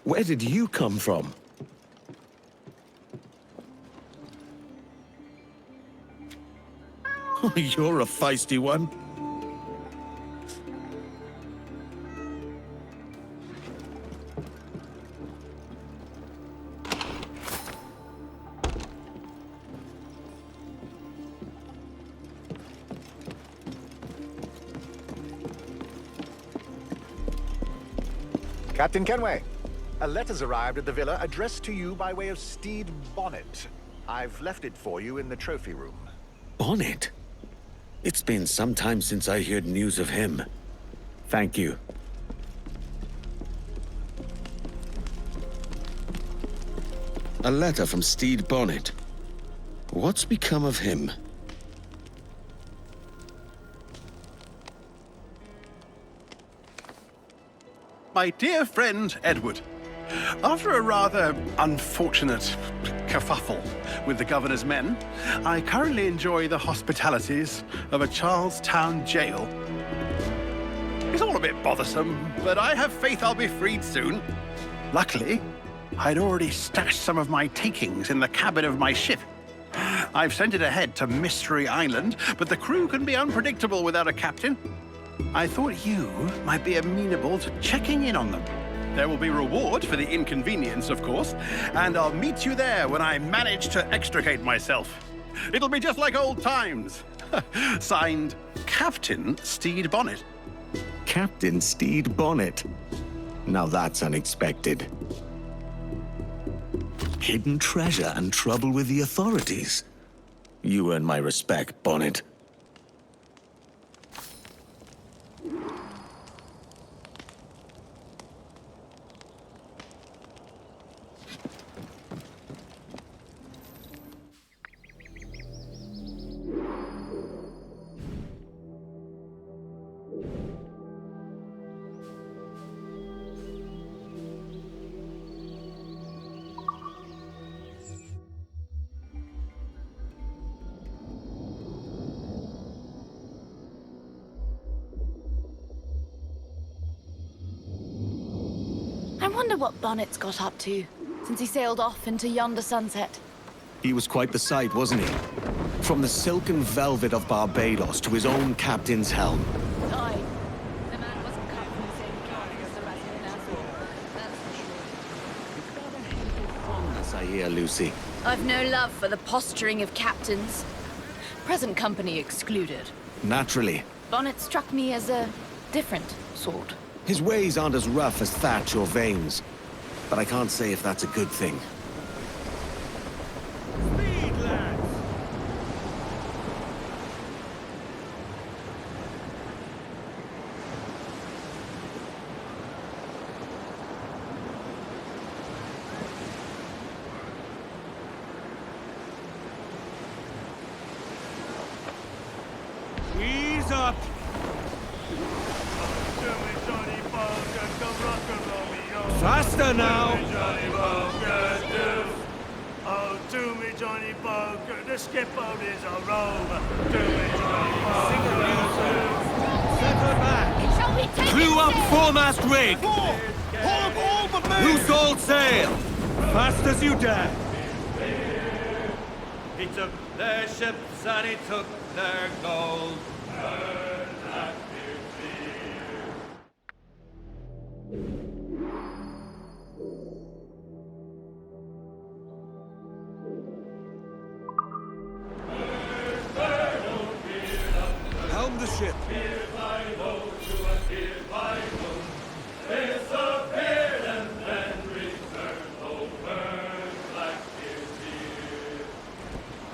Where did you come from? You're a feisty one. Captain Kenway, a letter's arrived at the villa addressed to you by way of Stede Bonnet. I've left it for you in the trophy room. Bonnet? It's been some time since I heard news of him. Thank you. A letter from Stede Bonnet. What's become of him? My dear friend, Edward. After a rather unfortunate kerfuffle with the governor's men, I currently enjoy the hospitalities of a Charles-Towne jail. It's all a bit bothersome, but I have faith I'll be freed soon. Luckily, I'd already stashed some of my takings in the cabin of my ship. I've sent it ahead to Mystery Island, but the crew can be unpredictable without a captain. I thought you might be amenable to checking in on them. There will be reward for the inconvenience, of course, and I'll meet you there when I manage to extricate myself. It'll be just like old times. Signed, Captain Stede Bonnet. Captain Stede Bonnet. Now that's unexpected. Hidden treasure and trouble with the authorities. You earn my respect, Bonnet. I wonder what Bonnet's got up to, since he sailed off into yonder sunset. He was quite the sight, wasn't he? From the silken velvet of Barbados to his own captain's helm. Aye. The man wasn't cut from the same cloth as the rest of Nassau, that's for sure. Fondness, I hear, Lucy. I've no love for the posturing of captains. Present company excluded. Naturally. Bonnet struck me as a different sort. His ways aren't as rough as Thatch or Vames, but I can't say if that's a good thing. Speed, lads! Ease up! Faster now! Johnny Boker, do. Oh, do me, Johnny Boker. The skipper is a rover. Do me, Johnny Boker. Settle back! Shall we take Crew it up sail? foremast rig! Haul up all but me! Loose all sail! Fast as you dare! He took their ships and he took their gold. Burn that Helm the ship!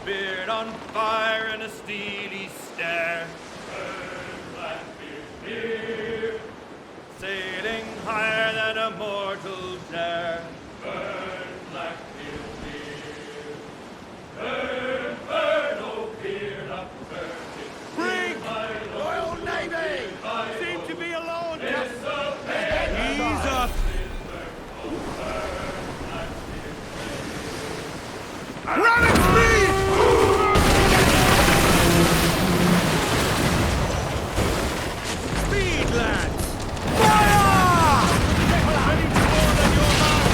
beard on fire and a steely stare. Burn Blackbeard's sailing higher than a mortal dare. Burn Blackbeard's beard. Burn, burn, oh beard up, burn it. Brig! Royal Navy! Seem to be alone, Captain! Ease up! Run at speed! Speed, lads! Fire! Ready to board on your mark!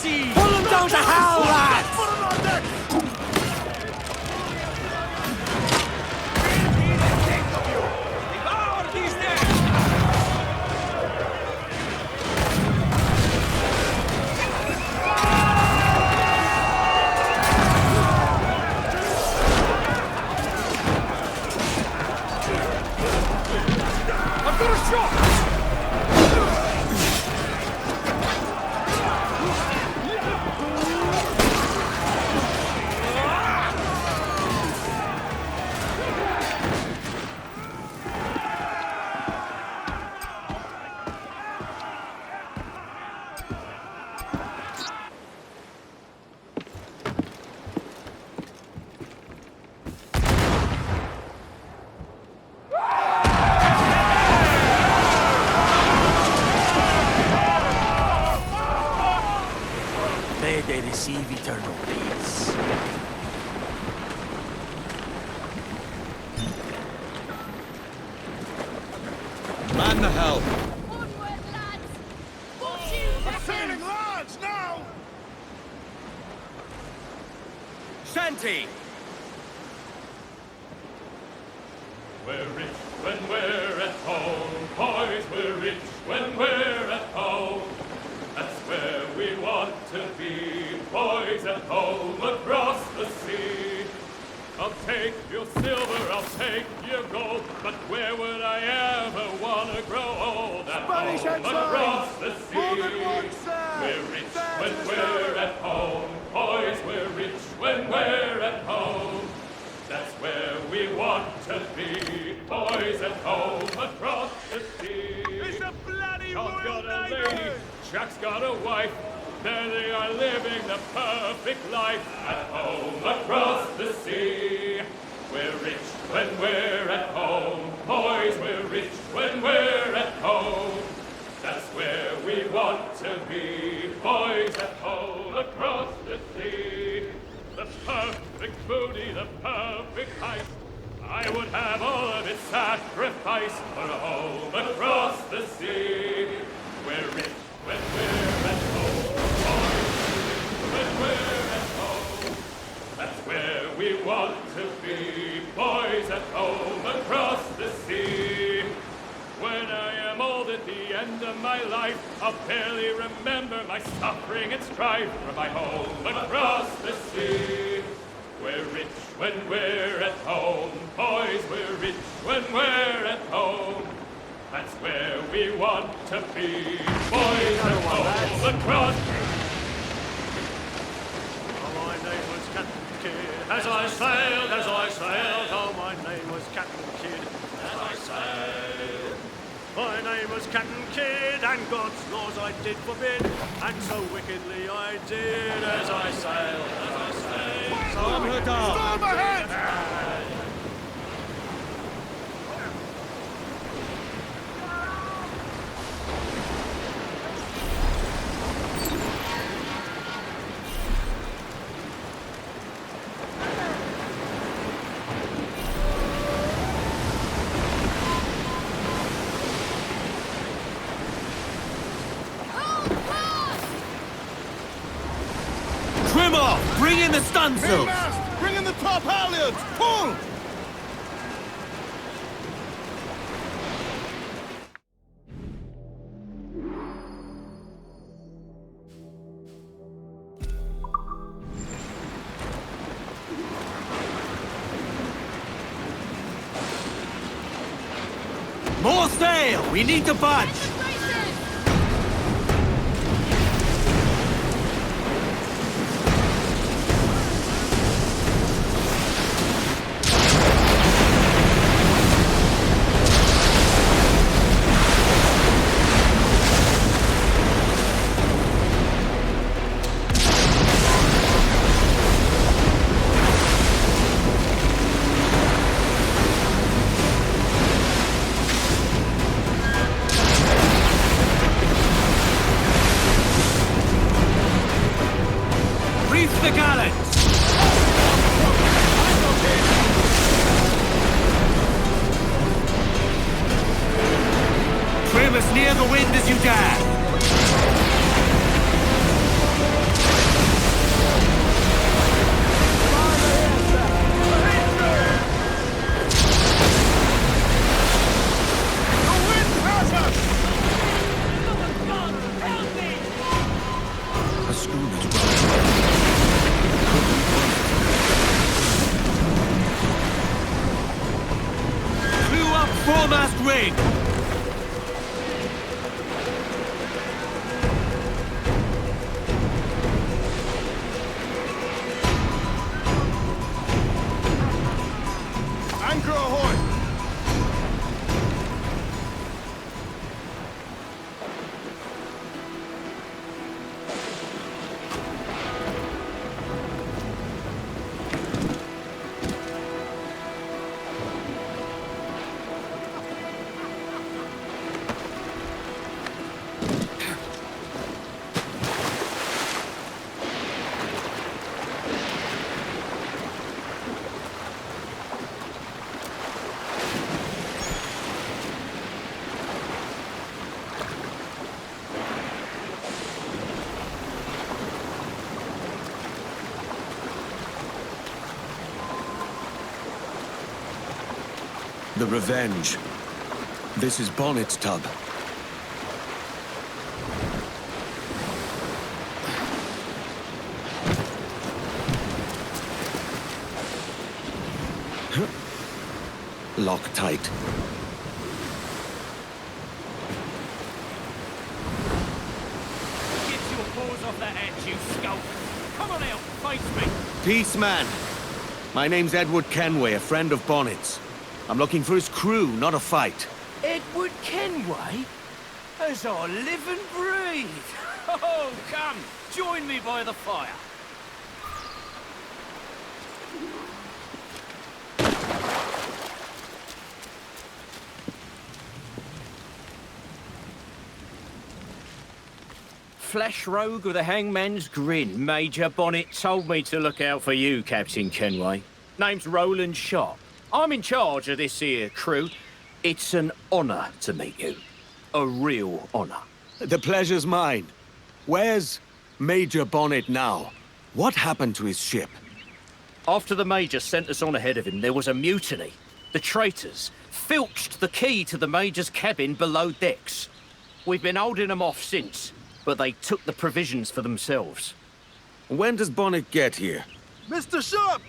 sea! Pull them down to hell, lads! Put him on deck! Devour these there! I've got a shot! May they receive eternal peace. Man the helm! Onward, lads! Watch you! Sailing large now! Shanty! We're rich when we're at home, boys, we're rich when we're at home. That's where we want to be, boys at home across the sea. I'll take your silver, I'll take your gold, but where would I ever want to grow old? At Spanish home ensign! across the sea. More than one, sir! We're rich Stand when to we're the at home, boys, we're rich when we're at home. That's where we want to be, boys at home across the sea. It's a bloody John's Royal got a Navy! lady, Jack's got a wife. There they are living the perfect life at home across the sea. We're rich when we're at home, boys, we're rich when we're at home. That's where we want to be, boys at home across the sea. The perfect booty, the perfect heist. I would have all of it sacrificed for a home across the sea. We're rich when we're at home, boys, when we're at home. That's where we want to be, boys at home across the sea. When I am old at the end of my life, I'll barely remember my suffering and strife for my home across the sea. We're rich when we're at home, boys, we're rich when we're at home. That's where we want to be, boys at home across. Oh, my name was Captain Kidd. As I sailed, oh, my name was Captain Kidd. As I sailed. My name was Captain Kidd, and God's laws I did forbid, and so wickedly I did. As I sailed, Storm her down! Storm ahead! Trim off! Bring in the stunsails! Mainmast! Bring in the top halyards! Pull! More sail! We need to budge! Reef the gallants! Trim as near the wind as you dare! schooners run. Crew up, foremast rig! Anchor ahoy! The Revenge. This is Bonnet's tub. Lock tight. Get your paws off that edge, you scout. Come on out, face me. Peace, man. My name's Edwardkenway, a friend of Bonnet's. I'm looking for his crew, not a fight. Edwardkenway? As I live and breathe. Oh, come, join me by the fire. Flesh rogue with a hangman's grin. Major Bonnet told me to look out for you, Captain Kenway. Name's Roland Sharp. I'm in charge of this here crew. It's an honor to meet you. A real honor. The pleasure's mine. Where's Major Bonnet now? What happened to his ship? After the Major sent us on ahead of him, there was a mutiny. The traitors filched the key to the Major's cabin below decks. We've been holding them off since, but they took the provisions for themselves. When does Bonnet get here? Mr. Sharp!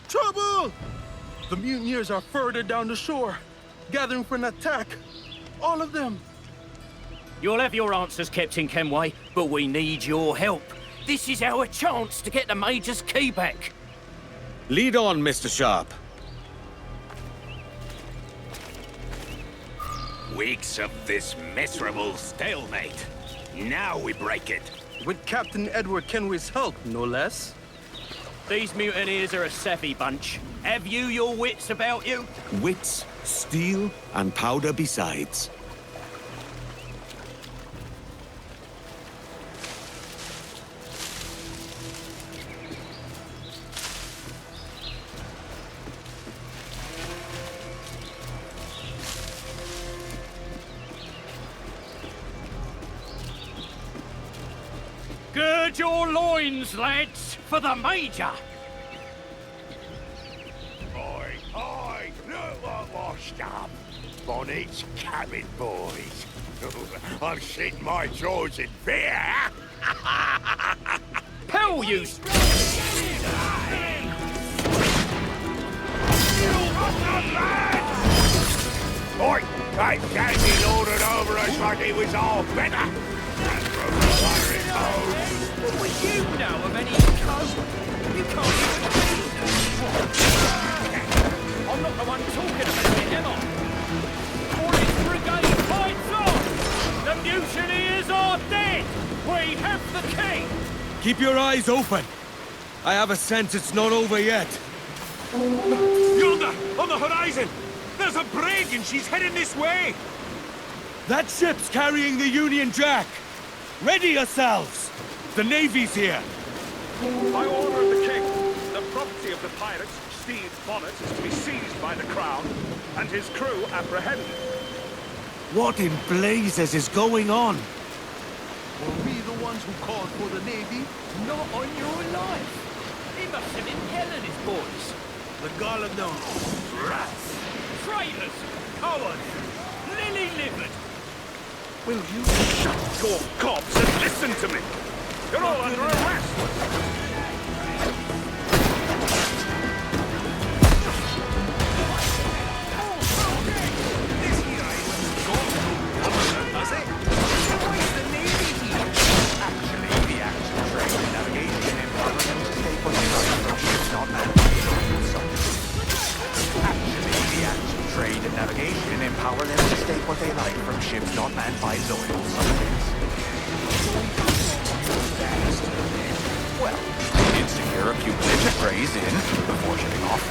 Trouble! The mutineers are further down the shore, gathering for an attack. All of them. You'll have your answers, Captain Kenway, but we need your help. This is our chance to get the Major's key back. Lead on, Mr. Sharp. Weeks of this miserable stalemate. Now we break it. With Captain Edwardkenway's help, no less. These mutineers are a savvy bunch. Have you your wits about you? Wits, steel, and powder besides. Gird your loins, lads, for the Major! Oi, look what washed up. Bonnet's cabin boys. I'm sitting my jaws in fear. Hell, you... Oi, that candy ordered over us like it was all better. What would you know of any code? You can't even read. I'm not the one talking about it, am I? Morning's brigade fights on! The mutineers are dead! We have the key! Keep your eyes open. I have a sense it's not over yet. Yonder, on the horizon! There's a brig and she's heading this way! That ship's carrying the Union Jack. Ready yourselves! The Navy's here! By order of the King, the property of the pirates, Stede Bonnet, is to be seized by the Crown, and his crew apprehended. What in blazes is going on? Were we the ones who called for the Navy? Not on your life! He must have impelled his boys. The gall of them. Rats! Traitors! Cowards! Lily-livered! Will you shut your gobs and listen to me? You're all under arrest! batteries in before shutting off.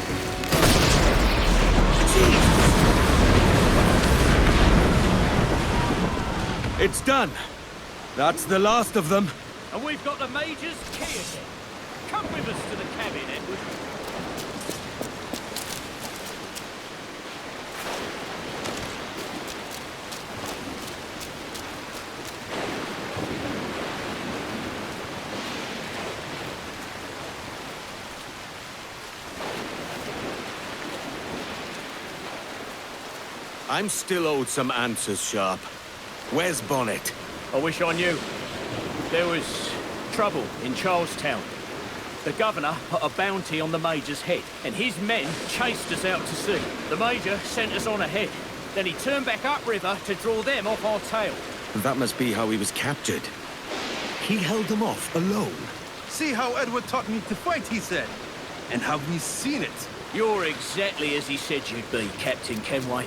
It's done. That's the last of them. And we've got the Major's key again. Come with us to the cabin, Edward. I'm still owed some answers, Sharp. Where's Bonnet? I wish I knew. There was trouble in Charles-Towne. The governor put a bounty on the Major's head, and his men chased us out to sea. The Major sent us on ahead. Then he turned back upriver to draw them off our tail. That must be how he was captured. He held them off alone. See how Edward taught me to fight, he said. And have we seen it? You're exactly as he said you'd be, Captain Kenway.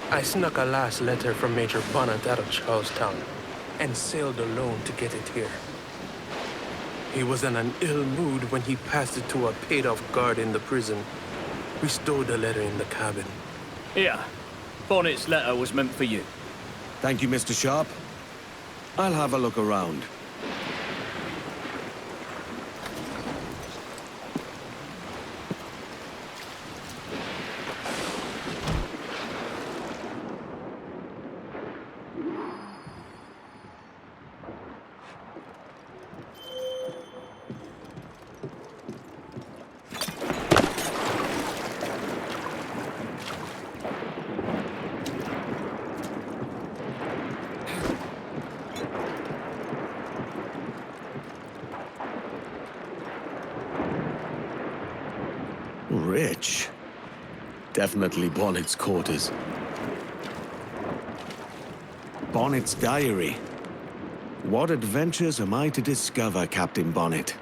I snuck a last letter from Major Bonnet out of Charles-Towne and sailed alone to get it here. He was in an ill mood when he passed it to a paid-off guard in the prison. We stowed the letter in the cabin. Here. Bonnet's letter was meant for you. Thank you, Mr. Sharp. I'll have a look around. Rich. Definitely Bonnet's quarters. Bonnet's diary. What adventures am I to discover, Captain Bonnet?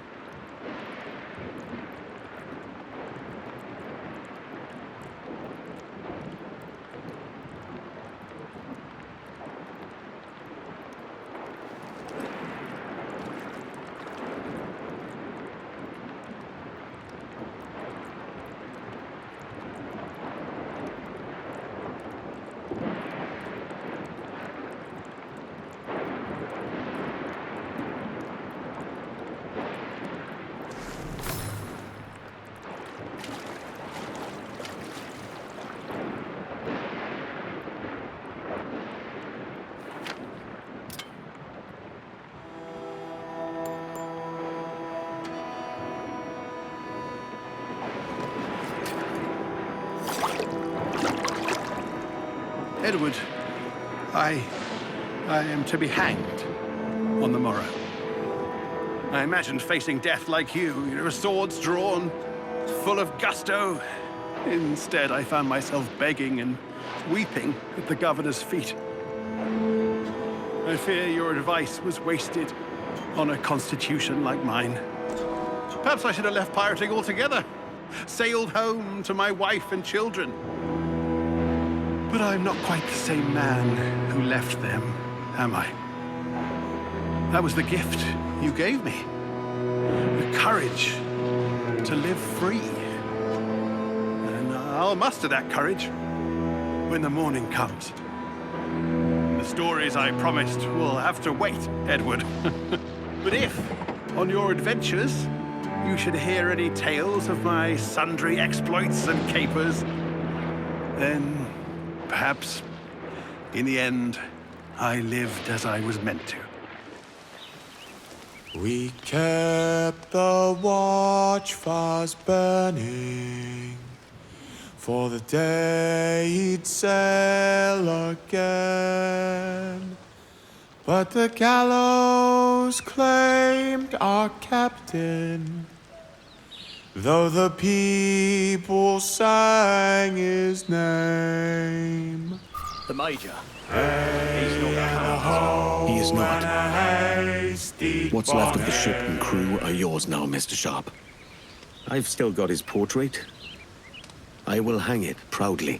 Edward, I am to be hanged on the morrow. I imagined facing death like you, swords drawn, full of gusto. Instead, I found myself begging and weeping at the governor's feet. I fear your advice was wasted on a constitution like mine. Perhaps I should have left pirating altogether, sailed home to my wife and children. But I'm not quite the same man who left them, am I? That was the gift you gave me. The courage to live free. And I'll muster that courage when the morning comes. The stories I promised will have to wait, Edward. But if, on your adventures, you should hear any tales of my sundry exploits and capers, then perhaps, in the end, I lived as I was meant to. We kept the watch fast burning for the day he'd sail again. But the gallows claimed our captain, though the people sang his name. The Major. He's not. He is not. What's left of the ship and crew are yours now, Mr. Sharp. I've still got his portrait. I will hang it proudly.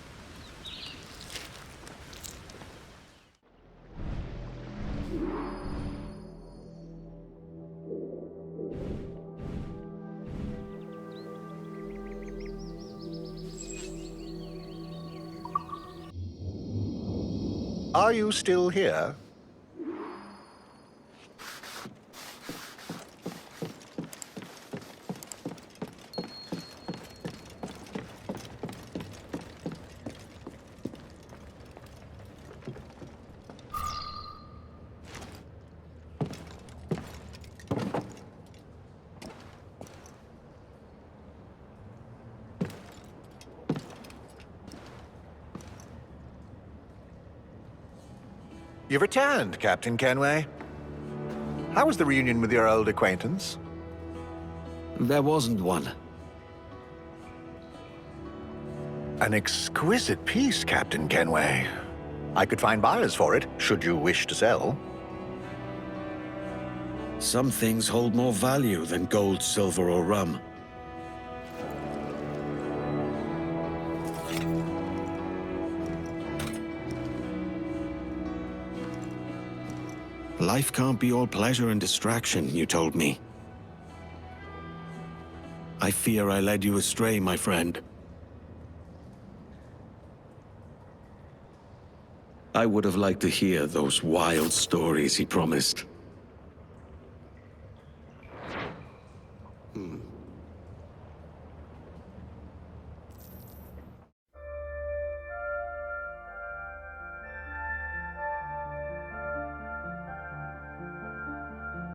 Are you still here? You've returned, Captain Kenway. How was the reunion with your old acquaintance? There wasn't one. An exquisite piece, Captain Kenway. I could find buyers for it, should you wish to sell. Some things hold more value than gold, silver, or rum. Life can't be all pleasure and distraction, you told me. I fear I led you astray, my friend. I would have liked to hear those wild stories he promised.